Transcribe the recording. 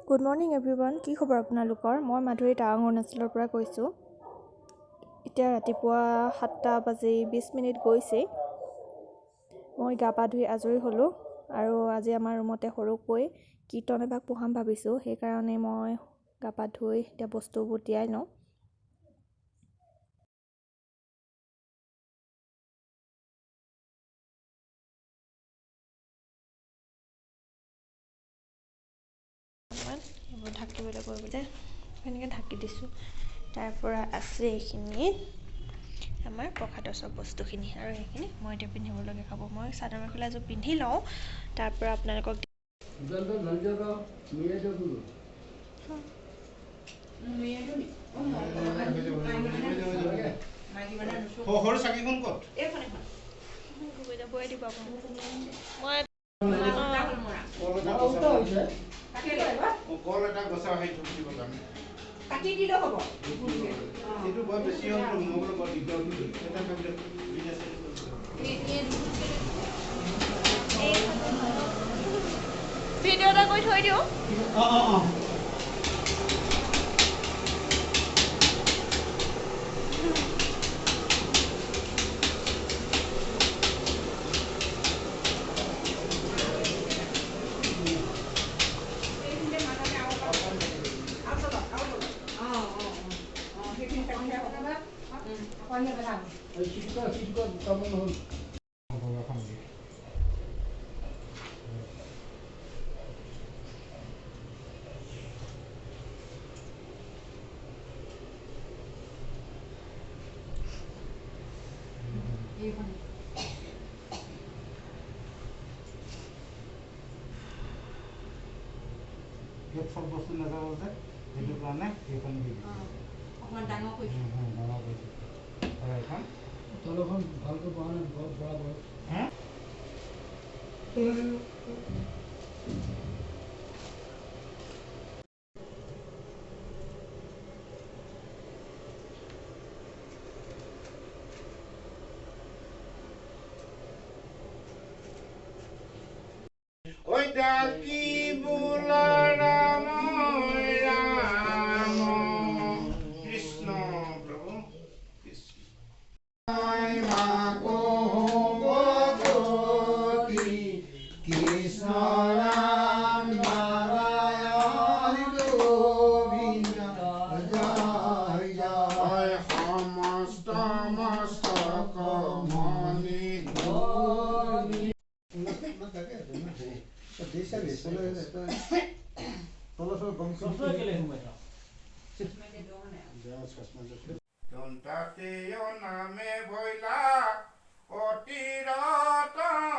Good morning everyone. কি খবৰ আপোনালোকৰ? মই মাধুৰী টাৱাং অৰুণাচলৰ পৰা কৈছোঁ। এতিয়া ৰাতিপুৱা 7:20 গৈছেই। মই গা পা ধুই আজৰি হ'লোঁ আৰু আজি আমাৰ ৰুমতে সৰুকৈ কীৰ্তন এভাগ পঢ়াম ভাবিছোঁ। সেইকাৰণে মই গা পা ধুই এতিয়া বস্তুবোৰ তিয়াই লওঁ। এইবোৰ ঢাকিবলৈ কৰিবলৈ এনেকৈ ঢাকি দিছোঁ। তাৰ পৰা আছে এইখিনি আমাৰ প্ৰসাদৰ চব বস্তুখিনি, আৰু সেইখিনি মই এতিয়া পিন্ধিবলগীয়া কাপোৰ। মই চাদৰ মেখেলা এযোৰ পিন্ধি লওঁ, তাৰ পৰা আপোনালোকক কল এটা গছা হৈ থুকিব কাৰণে কাটি দিলে হ'ব। এইটো বৰ বেছি হ'ল তো মোৰ বৰ দিগদাৰ হ'ল। এটা ভাবিলে ভিডিঅ' এটা কৰি থৈ দিওঁ। চব বস্তু নাযাব যে সেইটো কাৰণে সেইখন অকণমান ডাঙৰ কৰিছোঁ। তলখন ভালকৈ পোৱা নাই, বৰাবৰ ঐ ডাকি বোলা ৰাম ৰাম কৃষ্ণ প্ৰভু কৃষ্ণ কৃষ্ণ ৰাম নাৰায়ণ গোবিন্দ জয় জয় সমস্ত মস্তক মণি নামে ভৈলা অতিৰতন